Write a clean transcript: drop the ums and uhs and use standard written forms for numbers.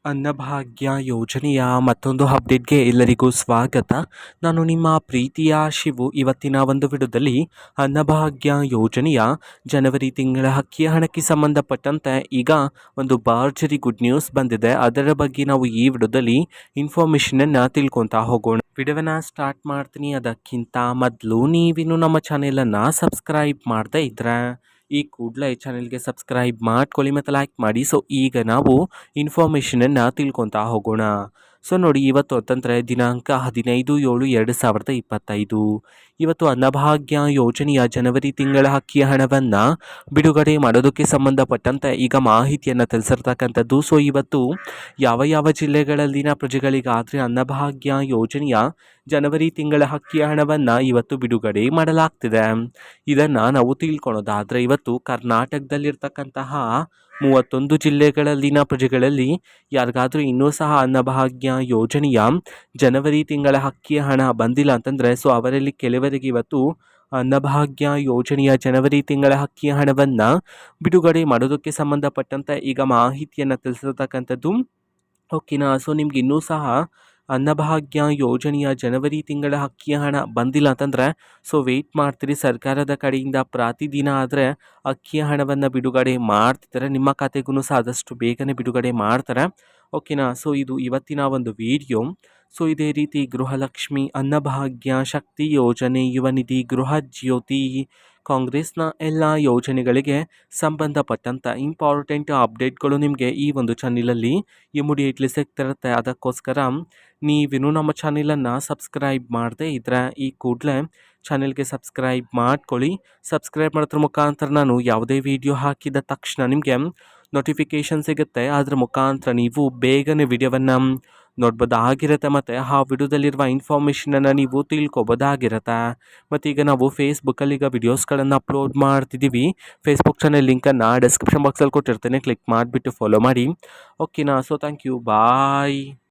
ಅನ್ನಭಾಗ್ಯ ಯೋಜನೆಯ ಮತ್ತೊಂದು ಅಪ್ಡೇಟ್ಗೆ ಎಲ್ಲರಿಗೂ ಸ್ವಾಗತ. ನಾನು ನಿಮ್ಮ ಪ್ರೀತಿಯ ಶಿವು. ಇವತ್ತಿನ ಒಂದು ವಿಡಿಯೋದಲ್ಲಿ ಅನ್ನಭಾಗ್ಯ ಯೋಜನೆಯ ಜನವರಿ ತಿಂಗಳ ಅಕ್ಕಿ ಹಣಕ್ಕೆ ಸಂಬಂಧಪಟ್ಟಂತೆ ಈಗ ಒಂದು ಭರ್ಜರಿ ಗುಡ್ ನ್ಯೂಸ್ ಬಂದಿದೆ. ಅದರ ಬಗ್ಗೆ ನಾವು ಈ ವಿಡಿಯೋದಲ್ಲಿ ಇನ್ಫಾರ್ಮೇಷನನ್ನು ತಿಳ್ಕೊತಾ ಹೋಗೋಣ. ವಿಡಿಯೋನ ಸ್ಟಾರ್ಟ್ ಮಾಡ್ತೀನಿ. ಅದಕ್ಕಿಂತ ಮೊದಲು ನೀವಿನ್ನು ನಮ್ಮ ಚಾನೆಲನ್ನು ಸಬ್ಸ್ಕ್ರೈಬ್ ಮಾಡದೇ ಇದ್ರೆ ಈ ಕೂಡಲೇ ಚಾನೆಲ್ಗೆ ಸಬ್ಸ್ಕ್ರೈಬ್ ಮಾಡ್ಕೊಳ್ಳಿ ಮತ್ತು ಲೈಕ್ ಮಾಡಿ. ಸೊ ಈಗ ನಾವು ಇನ್ಫಾರ್ಮೇಷನನ್ನು ತಿಳ್ಕೊತಾ ಹೋಗೋಣ. ಸೊ ನೋಡಿ, ಇವತ್ತು ಅಂತಂದರೆ ದಿನಾಂಕ 15/7/2025. ಇವತ್ತು ಅನ್ನಭಾಗ್ಯ ಯೋಜನೆಯ ಜನವರಿ ತಿಂಗಳ ಅಕ್ಕಿ ಹಣವನ್ನು ಬಿಡುಗಡೆ ಮಾಡೋದಕ್ಕೆ ಸಂಬಂಧಪಟ್ಟಂತೆ ಈಗ ಮಾಹಿತಿಯನ್ನು ತಿಳಿಸಿರ್ತಕ್ಕಂಥದ್ದು. ಸೊ ಇವತ್ತು ಯಾವ ಯಾವ ಜಿಲ್ಲೆಗಳಲ್ಲಿನ ಪ್ರಜೆಗಳಿಗಾದರೆ ಅನ್ನಭಾಗ್ಯ ಯೋಜನೆಯ ಜನವರಿ ತಿಂಗಳ ಅಕ್ಕಿ ಹಣವನ್ನು ಇವತ್ತು ಬಿಡುಗಡೆ ಮಾಡಲಾಗ್ತಿದೆ, ಇದನ್ನು ನಾವು ತಿಳ್ಕೊಳೋದಾದರೆ ಇವತ್ತು ಕರ್ನಾಟಕದಲ್ಲಿರ್ತಕ್ಕಂತಹ 31 ಜಿಲ್ಲೆಗಳಲ್ಲಿನ ಪ್ರಜೆಗಳಲ್ಲಿ ಯಾರಿಗಾದರೂ ಇನ್ನೂ ಸಹ ಅನ್ನಭಾಗ್ಯ ಯೋಜನೆಯ ಜನವರಿ ತಿಂಗಳ ಅಕ್ಕಿ ಹಣ ಬಂದಿಲ್ಲ ಅಂತಂದರೆ ಸೊ ಅವರಲ್ಲಿ ಕೆಲವರಿಗೆ ಇವತ್ತು ಅನ್ನಭಾಗ್ಯ ಯೋಜನೆಯ ಜನವರಿ ತಿಂಗಳ ಅಕ್ಕಿ ಹಣವನ್ನು ಬಿಡುಗಡೆ ಮಾಡೋದಕ್ಕೆ ಸಂಬಂಧಪಟ್ಟಂತೆ ಈಗ ಮಾಹಿತಿಯನ್ನು ತಿಳಿಸಿರ್ತಕ್ಕಂಥದ್ದು. ಓಕೆನಾ. ಸೊ ನಿಮ್ಗೆ ಇನ್ನೂ ಸಹ ಅನ್ನಭಾಗ್ಯ ಯೋಜನೆಯ ಜನವರಿ ತಿಂಗಳ ಅಕ್ಕಿ ಹಣ ಬಂದಿಲ್ಲ ಅಂತಂದರೆ ಸೊ ವೆಯ್ಟ್ ಮಾಡ್ತೀರಿ. ಸರ್ಕಾರದ ಕಡೆಯಿಂದ ಪ್ರತಿದಿನ ಆದರೆ ಅಕ್ಕಿ ಹಣವನ್ನು ಬಿಡುಗಡೆ ಮಾಡ್ತಿದ್ದಾರೆ. ನಿಮ್ಮ ಖಾತೆಗೂ ಸಹ ಆದಷ್ಟು ಬೇಗನೆ ಬಿಡುಗಡೆ ಮಾಡ್ತಾರೆ. ಓಕೆನಾ. ಸೊ ಇದು ಇವತ್ತಿನ ಒಂದು ವಿಡಿಯೋ. ಸೊ ಇದೇ ರೀತಿ ಗೃಹಲಕ್ಷ್ಮಿ, ಅನ್ನಭಾಗ್ಯ, ಶಕ್ತಿ ಯೋಜನೆ, ಯುವ ನಿಧಿ, ಗೃಹ ಜ್ಯೋತಿ, ಕಾಂಗ್ರೆಸ್ನ ಎಲ್ಲ ಯೋಜನೆಗಳಿಗೆ ಸಂಬಂಧಪಟ್ಟಂಥ ಇಂಪಾರ್ಟೆಂಟ್ ಅಪ್ಡೇಟ್ಗಳು ನಿಮಗೆ ಈ ಒಂದು ಚಾನಲಲ್ಲಿ ಇಮಿಡಿಯೇಟ್ಲಿ ಸಿಗ್ತಿರುತ್ತೆ. ಅದಕ್ಕೋಸ್ಕರ ನೀವಿನ್ನೂ ನಮ್ಮ ಚಾನಲನ್ನು ಸಬ್ಸ್ಕ್ರೈಬ್ ಮಾಡದೇ ಇದ್ದರೆ ಈ ಕೂಡಲೇ ಚಾನೆಲ್ಗೆ ಸಬ್ಸ್ಕ್ರೈಬ್ ಮಾಡ್ಕೊಳ್ಳಿ. ಸಬ್ಸ್ಕ್ರೈಬ್ ಮಾಡೋದ್ರ ಮುಖಾಂತರ ನಾನು ಯಾವುದೇ ವಿಡಿಯೋ ಹಾಕಿದ ತಕ್ಷಣ ನಿಮಗೆ ನೋಟಿಫಿಕೇಷನ್ ಸಿಗುತ್ತೆ. ಅದರ ಮುಖಾಂತರ ನೀವು ಬೇಗನೆ ವಿಡಿಯೋವನ್ನು ನೋಡ್ಬೋದಾಗಿರುತ್ತೆ ಮತ್ತು ಆ ವಿಡಿಯೋದಲ್ಲಿರುವ ಇನ್ಫಾರ್ಮೇಷನನ್ನು ನೀವು ತಿಳ್ಕೊಬೋದಾಗಿರುತ್ತೆ. ಮತ್ತು ಈಗ ನಾವು ಫೇಸ್ಬುಕ್ಕಲ್ಲಿ ಈಗ ವಿಡಿಯೋಸ್ಗಳನ್ನು ಅಪ್ಲೋಡ್ ಮಾಡ್ತಿದ್ದೀವಿ. ಫೇಸ್ಬುಕ್ ಚಾನೆಲ್ ಲಿಂಕನ್ನು ಡಿಸ್ಕ್ರಿಪ್ಷನ್ ಬಾಕ್ಸಲ್ಲಿ ಕೊಟ್ಟಿರ್ತೇನೆ, ಕ್ಲಿಕ್ ಮಾಡಿಬಿಟ್ಟು ಫಾಲೋ ಮಾಡಿ. ಓಕೆನಾ. So thank you, bye.